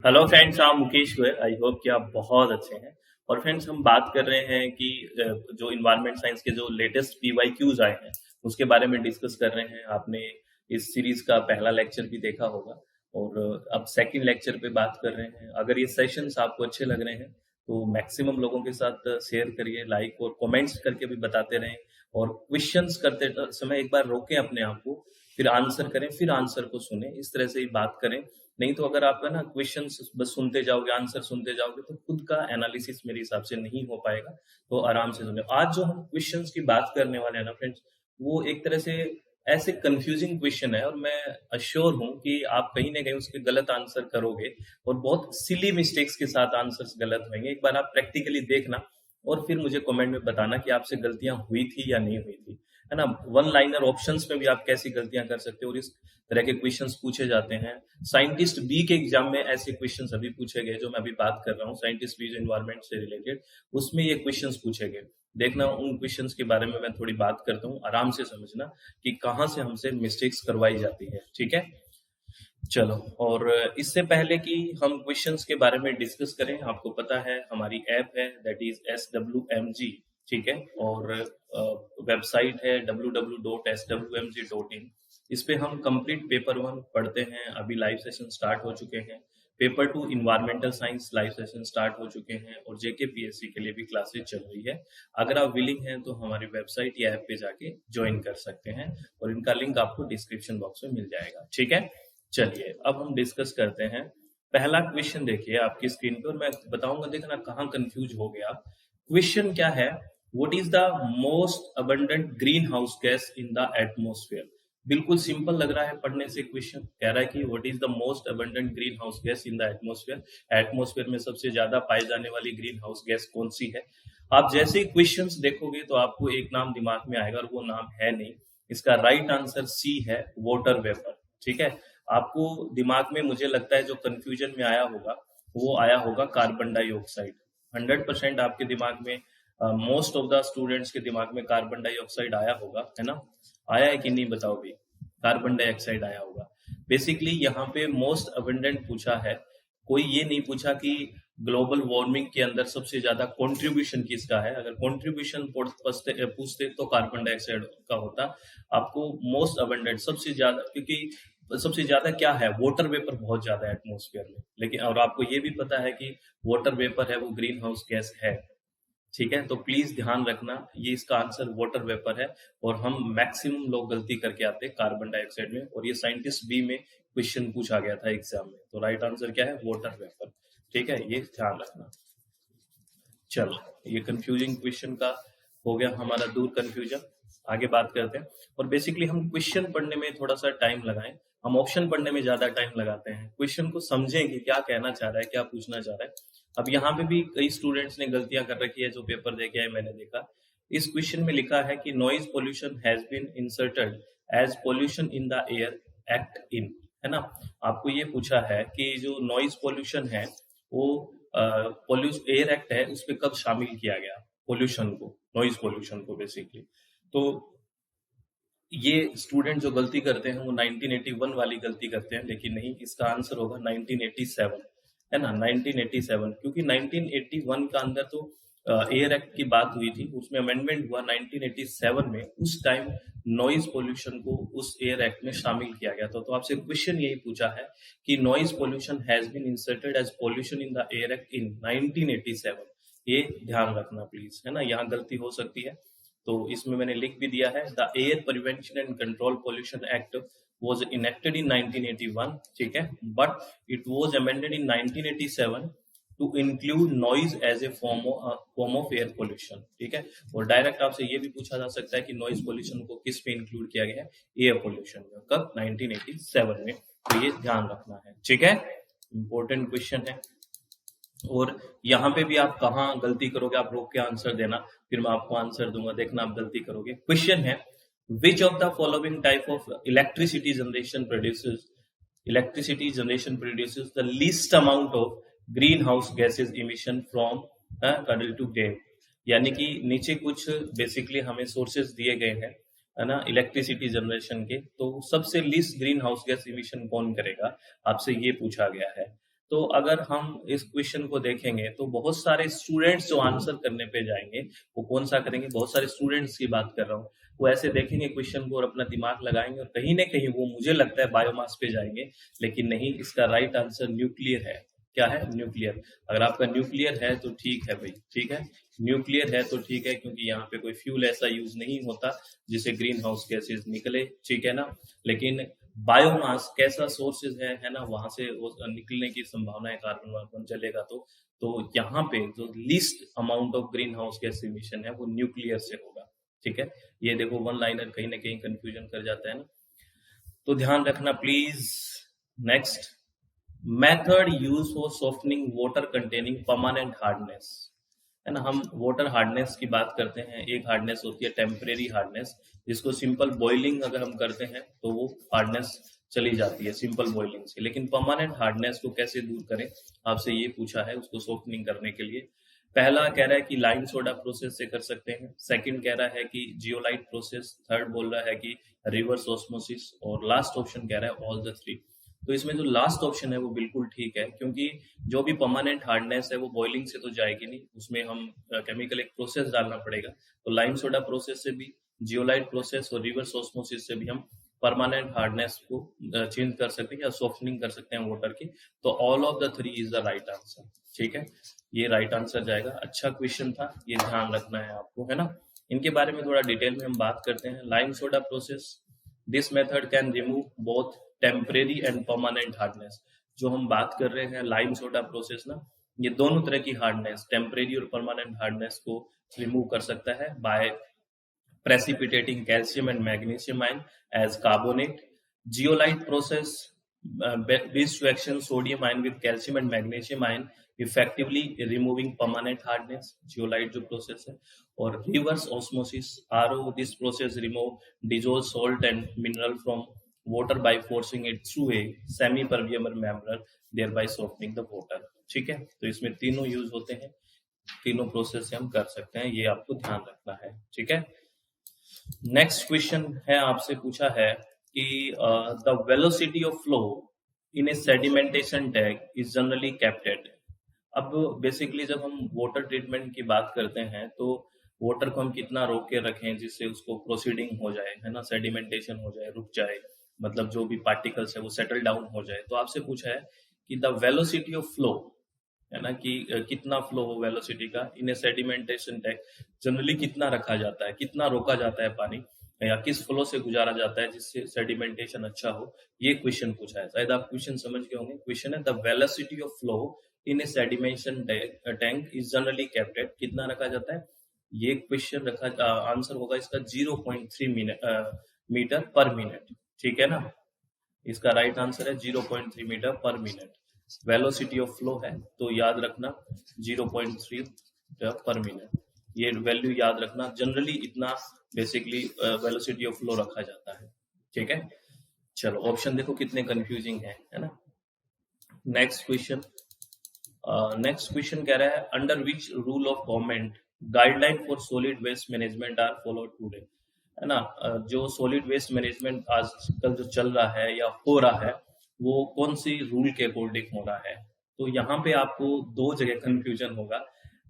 Hello friends, आप Mukesh Goyal. I hope कि आप बहुत अच्छे हैं। और फ्रेंड्स, हम बात कर रहे हैं कि जो इन्वायरमेंट साइंस के जो लेटेस्ट पीवाईक्यूज आए हैं उसके बारे में डिस्कस कर रहे हैं। आपने इस सीरीज का पहला लेक्चर भी देखा होगा और अब सेकंड लेक्चर पे बात कर रहे हैं। अगर ये सेशंस आपको अच्छे लग रहे हैं तो मैक्सिमम लोगों के साथ शेयर करिए, लाइक और कमेंट्स करके भी बताते रहें। और क्वेश्चंस करते समय एक बार रोकें अपने आप को, फिर आंसर करें, फिर आंसर को सुने। इस तरह से ही बात करें। नहीं तो अगर आप है ना क्वेश्चंस बस सुनते जाओगे, आंसर सुनते जाओगे तो खुद का एनालिसिस मेरे हिसाब से नहीं हो पाएगा। तो आराम से सुने। आज जो हम क्वेश्चंस की बात करने वाले हैं ना फ्रेंड्स, वो एक तरह से ऐसे कंफ्यूजिंग क्वेश्चन है और मैं अश्योर हूं कि आप कहीं ना कहीं उसके गलत आंसर करोगे और बहुत सिली मिस्टेक्स के साथ आंसर्स गलत होंगे। एक बार आप प्रैक्टिकली देखना और फिर मुझे कमेंट में बताना कि आपसे गलतियां हुई थी या नहीं हुई थी, है ना। वन लाइनर ऑप्शंस में भी आप कैसी गलतियां कर सकते हो और इस तरह के क्वेश्चंस पूछे जाते हैं। साइंटिस्ट बी के एग्जाम में ऐसे क्वेश्चंस अभी पूछे गए जो मैं अभी बात कर रहा हूँ, साइंटिस्ट बी जो इन्वायरमेंट से रिलेटेड, उसमें ये क्वेश्चंस पूछे गए। देखना, उन क्वेश्चंस के बारे में मैं थोड़ी बात करता हूँ, आराम से समझना कि कहाँ से हमसे मिस्टेक्स करवाई जाती है। ठीक है, चलो। और इससे पहले कि हम क्वेश्चंस के बारे में डिस्कस करें, आपको पता है हमारी ऐप है दैट इज SWMG। ठीक है, और वेबसाइट है www.swmg.in। इस पे हम कंप्लीट पेपर 1 पढ़ते हैं। अभी लाइव सेशन स्टार्ट हो चुके हैं। Paper 2 environmental science live session start हो चुके हैं और JKPSC के लिए भी क्लासेस चल रही है। अगर आप विलिंग हैं तो हमारी वेबसाइट या ऐप पे जाके ज्वाइन कर सकते हैं और इनका लिंक आपको डिस्क्रिप्शन बॉक्स में मिल जाएगा। ठीक है, चलिए अब हम डिस्कस करते हैं। पहला क्वेश्चन देखिए आपकी स्क्रीन पे और मैं बताऊंगा, देखना कहाँ कंफ्यूज हो गया। क्वेश्चन क्या है? What is the most abundant green house gas in the atmosphere? बिल्कुल सिंपल लग रहा है पढ़ने से। क्वेश्चन कह रहा है कि what is the most abundant green house gas in the atmosphere. Atmosphere में सबसे ज्यादा पाई जाने वाली ग्रीन हाउस गैस कौन सी है? आप जैसे ही क्वेश्चंस देखोगे तो आपको एक नाम दिमाग में आएगा और वो नाम है नहीं। इसका राइट आंसर सी है, वाटर वेपर। ठीक है, आपको दिमाग में मुझे लगता है जो कंफ्यूजन में आया होगा वो आया होगा कार्बन डाइऑक्साइड। 100% आपके दिमाग में, मोस्ट ऑफ द स्टूडेंट्स के दिमाग में कार्बन डाइऑक्साइड आया होगा, है ना। आया है कि नहीं बताओ भी? कार्बन डाइऑक्साइड आया होगा। बेसिकली यहाँ पे मोस्ट अबंडेंट पूछा है, कोई ये नहीं पूछा कि ग्लोबल वार्मिंग के अंदर सबसे ज्यादा कंट्रीब्यूशन किसका है। अगर कंट्रीब्यूशन पूछते तो कार्बन डाइऑक्साइड का होता। आपको मोस्ट अबंडेंट सबसे ज्यादा, क्योंकि सबसे ज्यादा क्या है, वाटर वेपर बहुत ज्यादा है एटमोस्फेयर में। लेकिन और आपको ये भी पता है कि वाटर वेपर है वो ग्रीन हाउस गैस है। ठीक है, तो प्लीज ध्यान रखना, ये इसका आंसर वाटर वेपर है। और हम मैक्सिमम लोग गलती करके आते हैं कार्बन डाइऑक्साइड में, और ये साइंटिस्ट बी में क्वेश्चन पूछा गया था एग्जाम में। तो राइट आंसर क्या है? Water vapour. ठीक है, ये ध्यान रखना। चलो, ये कंफ्यूजिंग क्वेश्चन का हो गया हमारा दूर कंफ्यूजन। आगे बात करते हैं। और बेसिकली हम क्वेश्चन पढ़ने में थोड़ा सा टाइम लगाएं। हम ऑप्शन पढ़ने में ज्यादा टाइम लगाते हैं, क्वेश्चन को समझें कि क्या कहना चाह रहा है, क्या पूछना चाह रहा है। अब यहाँ पे भी कई स्टूडेंट्स ने गलतियां कर रखी है जो पेपर दे के आए, मैंने देखा। इस क्वेश्चन में लिखा है कि noise pollution has been inserted as pollution in the air act in, है ना। आपको ये पूछा है कि जो नॉइज पोल्यूशन है वो पोल्यूशन एयर एक्ट है उस पर कब शामिल किया गया पोल्यूशन को, नॉइज पोल्यूशन को बेसिकली। तो ये स्टूडेंट जो गलती करते हैं वो 1981 वाली गलती करते हैं, लेकिन नहीं, इसका आंसर होगा 1987, है ना। 1987, क्योंकि 1981 का अंदर तो एयर एक्ट की बात हुई थी, उसमें अमेंडमेंट हुआ 1987 में। उस टाइम नॉइज पोल्यूशन को उस एयर एक्ट में शामिल किया गया था। तो आपसे क्वेश्चन यही पूछा है कि noise pollution has been inserted as pollution in the air act in 1987। ये ध्यान रखना प्लीज, है ना, यहाँ गलती हो सकती है। तो इसमें मैंने लिख भी दिया है, the air prevention and control pollution act was enacted in 1981, ठीक है, but it was amended in 1987 to include noise as a form of air pollution, ठीक है। और डायरेक्ट आपसे ये भी पूछा जा सकता है कि नॉइज पोल्यूशन को किस पे इंक्लूड किया गया है? एयर पोल्यूशन में। कब? 1987 में। तो ये ध्यान रखना है, ठीक है, इंपॉर्टेंट क्वेश्चन है। और यहाँ पे भी आप कहाँ गलती करोगे, आप रोक के आंसर देना, फिर मैं आपको आंसर दूंगा, देखना आप गलती करोगे। क्वेश्चन है, which of the following type of electricity generation produces the least amount of greenhouse gases emission from cradle to grave. यानी कि नीचे कुछ बेसिकली हमें सोर्सेज दिए गए हैं, है ना, इलेक्ट्रिसिटी जनरेशन के। तो सबसे least green house gas emission कौन करेगा, आपसे ये पूछा गया है। तो अगर हम इस क्वेश्चन को देखेंगे तो बहुत सारे स्टूडेंट्स जो आंसर करने पे जाएंगे वो कौन सा करेंगे, बहुत सारे स्टूडेंट्स की बात कर रहा हूँ, वो ऐसे देखेंगे क्वेश्चन को और अपना दिमाग लगाएंगे और कहीं ना कहीं वो मुझे लगता है बायोमास पे जाएंगे, लेकिन नहीं, इसका राइट आंसर न्यूक्लियर है। क्या है? न्यूक्लियर। अगर आपका न्यूक्लियर है तो ठीक है भाई, ठीक है, न्यूक्लियर है तो ठीक है, क्योंकि यहाँ पे कोई फ्यूल ऐसा यूज नहीं होता जिससे ग्रीन हाउस गैसेज निकले, ठीक है ना। लेकिन बायोमास कैसा सोर्सेज है ना, वहां से वो निकलने की संभावना है, कार्बन वार्बन जलेगा तो यहाँ पे जो least amount of green house gas emission है वो न्यूक्लियर से होगा, ठीक है। ये देखो वन लाइनर कहीं ना कहीं कंफ्यूजन कर जाता है ना, तो ध्यान रखना please. Next, method use for softening water containing permanent hardness, है ना। हम वाटर हार्डनेस की बात करते हैं, एक हार्डनेस होती है टेम्परेरी हार्डनेस, जिसको सिंपल बॉइलिंग अगर हम करते हैं तो वो हार्डनेस चली जाती है सिंपल बॉइलिंग से। लेकिन परमानेंट हार्डनेस को कैसे दूर करें, आपसे ये पूछा है उसको सॉफ्टनिंग करने के लिए। पहला कह रहा है कि लाइम सोडा प्रोसेस से कर सकते हैं, सेकंड कह रहा है कि जियोलाइट प्रोसेस, थर्ड बोल रहा है कि रिवर्स ऑस्मोसिस, और लास्ट ऑप्शन कह रहा है ऑल द थ्री। तो इसमें जो लास्ट ऑप्शन है वो बिल्कुल ठीक है, क्योंकि जो भी परमानेंट हार्डनेस है वो बॉइलिंग से तो जाएगी नहीं, उसमें हम केमिकल एक प्रोसेस डालना पड़ेगा। तो लाइम सोडा प्रोसेस से भी, जियोलाइट प्रोसेस और रिवर्स ऑस्मोसिस से भी हम परमानेंट हार्डनेस को चेंज कर सकते हैं या सॉफ्टनिंग कर सकते हैं वाटर की। तो all of the three is the right answer, ठीक है, ये राइट आंसर जाएगा। अच्छा क्वेश्चन था, ये ध्यान रखना है आपको, है ना। इनके बारे में थोड़ा डिटेल में हम बात करते हैं। Lime soda process, this method can remove both temporary and permanent hardness. जो हम बात कर रहे हैं लाइम सोडा प्रोसेस ना, ये दोनों तरह की हार्डनेस, टेम्परेरी और परमानेंट हार्डनेस को रिमूव कर सकता है bye precipitating calcium and magnesium ion as carbonate. Zeolite process brings to action sodium ion with calcium and magnesium ion, effectively removing permanent hardness. Zeolite जो process है, और reverse osmosis RO, this process remove dissolved salt and mineral from water by forcing it through a semi-permeable membrane, thereby softening the water. ठीक है, तो इसमें तीनों use होते हैं, तीनों प्रोसेस से हम कर सकते हैं, ये आपको ध्यान रखना है, ठीक है। नेक्स्ट क्वेश्चन है, आपसे पूछा है कि the velocity of flow in A sedimentation tank is generally kept at. अब बेसिकली जब हम वाटर ट्रीटमेंट की बात करते हैं तो वाटर को हम कितना रोक के रखें जिससे उसको प्रोसीडिंग हो जाए, है ना, सेडिमेंटेशन हो जाए, रुक जाए, मतलब जो भी पार्टिकल्स है वो सेटल डाउन हो जाए। तो आपसे पूछा है कि द वेलोसिटी ऑफ फ्लो, है ना, कि कितना फ्लो हो वेलोसिटी का इन ए सेडिमेंटेशन टैंक, जनरली कितना रखा जाता है, कितना रोका जाता है पानी, या किस फ्लो से गुजारा जाता है जिससे सेडिमेंटेशन अच्छा हो, ये क्वेश्चन पूछा है। शायद आप क्वेश्चन समझ गए होंगे। क्वेश्चन है the velocity of flow in A sedimentation tank is generally kept at, कितना रखा जाता है, ये क्वेश्चन रखा, आंसर होगा इसका 0.3 मीटर पर मिनट, ठीक है ना। इसका राइट आंसर है 0.3 मीटर पर मिनट। वेलोसिटी ऑफ फ्लो है तो याद रखना 0.3 पर मिनट, ये वैल्यू याद रखना। जनरली इतना बेसिकली वेलोसिटी ऑफ फ्लो रखा जाता है, ठीक है। चलो ऑप्शन देखो कितने कंफ्यूजिंग है ना। नेक्स्ट क्वेश्चन, कह रहा है under which rule of government guideline for solid waste management are followed today, है ना। जो सॉलिड वेस्ट मैनेजमेंट आजकल जो चल रहा है या हो रहा है वो कौन सी रूल के अकॉर्डिंग हो रहा है। तो यहाँ पे आपको दो जगह कंफ्यूजन होगा,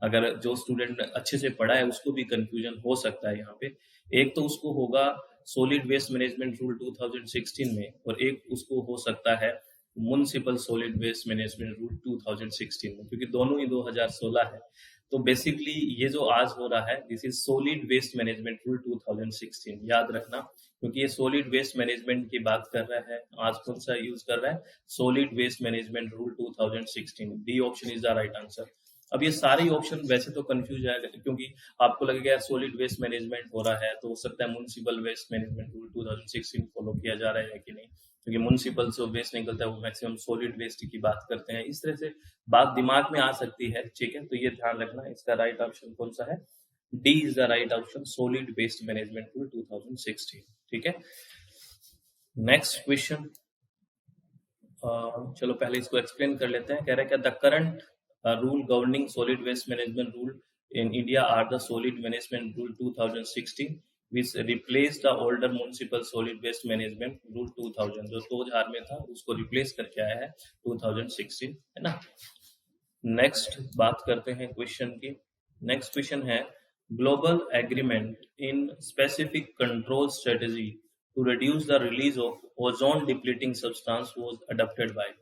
अगर जो स्टूडेंट अच्छे से पढ़ा है उसको भी कंफ्यूजन हो सकता है यहाँ पे। एक तो उसको होगा सॉलिड वेस्ट मैनेजमेंट रूल 2016 में, और एक उसको हो सकता है municipal solid waste management rule 2016 में, क्योंकि दोनों ही 2016 है। तो बेसिकली ये जो आज हो रहा है this is solid waste management rule 2016, याद रखना, क्योंकि ये सॉलिड वेस्ट मैनेजमेंट की बात कर रहा है। आज कौन सा यूज कर रहा है, solid waste management rule 2016, D option is the right answer. अब ये सारे ऑप्शन वैसे तो कंफ्यूज आएगा, क्योंकि आपको लगेगा सॉलिड वेस्ट मैनेजमेंट हो रहा है तो हो सकता है municipal waste management rule 2016 follow किया जा रहा है कि नहीं, क्योंकि म्युनिसिपल से वेस्ट निकलता है वो मैक्सिमम सॉलिड वेस्ट की बात करते हैं। इस तरह से बात दिमाग में आ सकती है, ठीक है। तो ये ध्यान रखना, इसका राइट ऑप्शन कौन सा है, D is the right option, solid waste management rule 2016, ठीक है। नेक्स्ट क्वेश्चन, चलो पहले इसको एक्सप्लेन कर लेते हैं। कह रहा है क्या the current rule governing solid waste management rule in India are the solid management rule 2016, which replaced the older municipal solid waste management rule 2000, जो 2000 में था उसको रिप्लेस करके आया है 2016, है ना। नेक्स्ट बात करते हैं क्वेश्चन की। नेक्स्ट क्वेश्चन है global agreement in specific control strategy to reduce the release of ozone depleting substance was adopted by.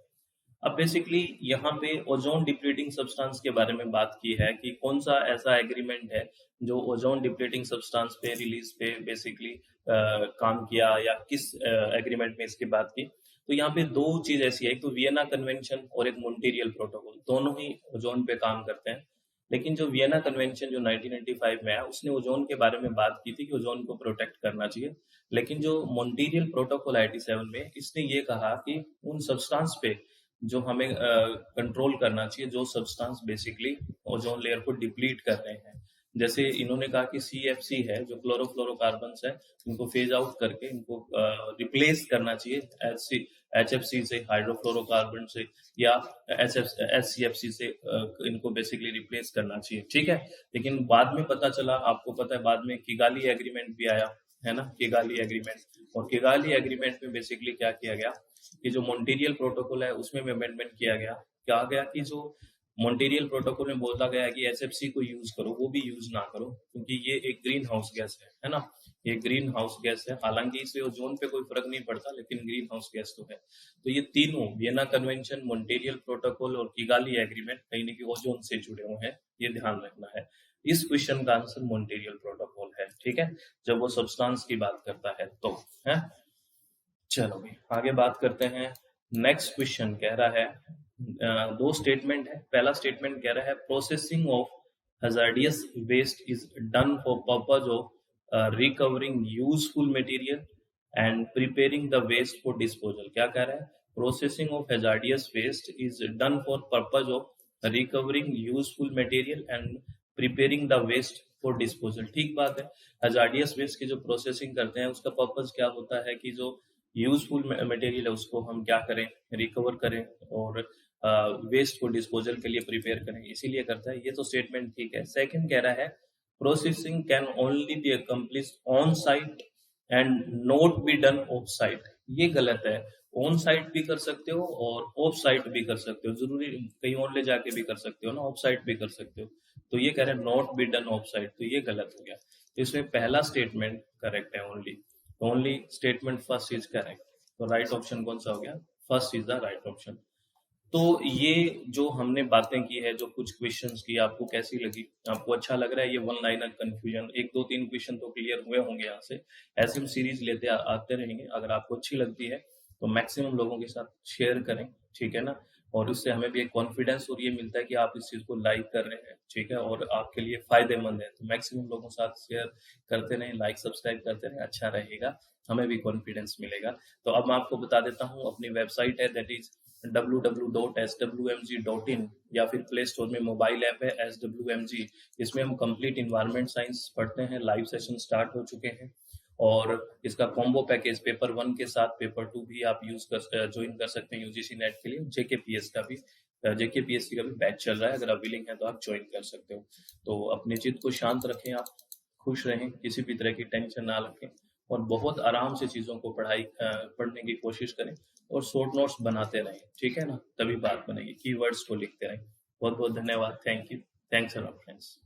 अब बेसिकली यहाँ पे ओजोन डिप्लीटिंग सब्सटेंस के बारे में बात की है कि कौन सा ऐसा एग्रीमेंट है जो ओजोन डिप्लीटिंग सब्सटेंस पे रिलीज पे बेसिकली काम किया, या किस एग्रीमेंट में इसकी बात की। तो यहाँ पे दो चीज ऐसी है, एक तो वियना कन्वेंशन और एक मॉन्ट्रियल प्रोटोकॉल, दोनों ही ओजोन पे काम करते हैं। लेकिन जो वियना कन्वेंशन जो 1995 में आया, उसने ओजोन के बारे में बात की थी कि ओजोन को प्रोटेक्ट करना चाहिए। लेकिन जो मॉन्ट्रियल प्रोटोकॉल 87 में, इसने ये कहा कि उन सब्सटेंस पे जो हमें कंट्रोल करना चाहिए, जो सब्सटेंस बेसिकली ओजोन लेयर को डिप्लीट कर रहे हैं। जैसे इन्होंने कहा कि CFC है, जो क्लोरोफ्लोरोकार्बन्स है, इनको फेज आउट करके इनको रिप्लेस करना चाहिए HFC से, हाइड्रोफ्लोरोकार्बन से, या SCFC से इनको बेसिकली रिप्लेस करना चाहिए, ठीक है। लेकिन बाद में पता चला, आपको पता है, बाद में किगाली एग्रीमेंट भी आया, है ना, किगाली एग्रीमेंट। और किगाली एग्रीमेंट में बेसिकली क्या किया गया कि जो मॉन्ट्रियल प्रोटोकॉल है उसमें भी अमेंडमेंट किया गया। कहा गया कि जो मॉन्ट्रियल प्रोटोकॉल में बोला गया है कि HFC को यूज करो, वो भी यूज ना करो, क्योंकि ये एक ग्रीन हाउस गैस है ना, ये ग्रीन हाउस गैस है। हालांकि इससे ओजोन पे कोई फर्क नहीं पड़ता, लेकिन ग्रीन हाउस गैस तो है। तो ये तीनों, वियना कन्वेंशन, मॉन्ट्रियल प्रोटोकॉल और किगाली एग्रीमेंट, कहीं ना कहीं ओजोन से जुड़े हुए हैं, ये ध्यान रखना है। इस क्वेश्चन का आंसर मॉन्ट्रियल प्रोटोकॉल है, ठीक है, जब वो सब्सटेंस की बात करता है तो, है। चलो भाई आगे बात करते हैं। नेक्स्ट क्वेश्चन कह रहा है, दो स्टेटमेंट है। पहला स्टेटमेंट कह रहा है processing of hazardous waste is done for purpose of recovering useful material and preparing the waste for disposal। क्या कह रहा है? Processing of hazardous waste is done for purpose of recovering useful material and preparing the waste for disposal। ठीक बात है। hazardous waste की जो processing करते हैं उसका पर्पज क्या होता है कि जो यूजफुल मटेरियल है उसको हम क्या करें, रिकवर करें, और वेस्ट को डिस्पोजल के लिए प्रिपेयर करें, इसीलिए करता है। ये तो स्टेटमेंट ठीक है। सेकंड कह रहा है processing can only be accomplished on site and not be done off site. ये गलत है। ऑन साइट भी कर सकते हो और ऑफ साइट भी कर सकते हो, जरूरी कहीं और ले जाके भी कर सकते हो ना, ऑफ साइट भी कर सकते हो। तो ये कह रहे हैं not be done off site, तो ये गलत हो गया। तो इसमें पहला स्टेटमेंट करेक्ट है, only statement first is correct. तो राइट ऑप्शन कौन सा हो गया? First is the right option. तो ये जो हमने बातें की है, जो कुछ क्वेश्चंस की, आपको कैसी लगी? आपको अच्छा लग रहा है? ये वन लाइनर कंफ्यूजन, 1 2 3 क्वेश्चन तो क्लियर हुए होंगे यहाँ से। ऐसे हम सीरीज लेते आते रहेंगे। अगर आपको अच्छी लगती है तो मैक्सिमम लोगों के साथ शेयर करें, ठीक है ना। और उससे हमें भी एक कॉन्फिडेंस और ये मिलता है कि आप इस चीज को लाइक कर रहे हैं, ठीक है, और आपके लिए फायदेमंद है। तो मैक्सिमम लोगों के साथ शेयर करते रहें, लाइक सब्सक्राइब करते रहें, अच्छा रहेगा, हमें भी कॉन्फिडेंस मिलेगा। तो अब मैं आपको बता देता हूँ, अपनी वेबसाइट है, दैट इज www.swmg.in, या फिर प्ले स्टोर में मोबाइल ऐप है SWMG। इसमें हम कंप्लीट इन्वायरमेंट साइंस पढ़ते हैं। लाइव सेशन स्टार्ट हो चुके हैं, और इसका कॉम्बो पैकेज पेपर 1 के साथ पेपर 2 भी आप ज्वाइन कर सकते हैं यूजीसी नेट के लिए। जेकेपीएससी का भी बैच चल रहा है, अगर आप विलिंग है तो आप ज्वाइन कर सकते हो। तो अपने चित्त को शांत रखें, आप खुश रहें, किसी भी तरह की टेंशन ना रखें, और बहुत आराम से चीजों को पढ़ने की कोशिश करें, और शॉर्ट नोट्स बनाते रहें, ठीक है ना, तभी बात बनेगी। कीवर्ड्स को लिखते रहें। बहुत बहुत धन्यवाद। Thank you. Thanks a lot friends.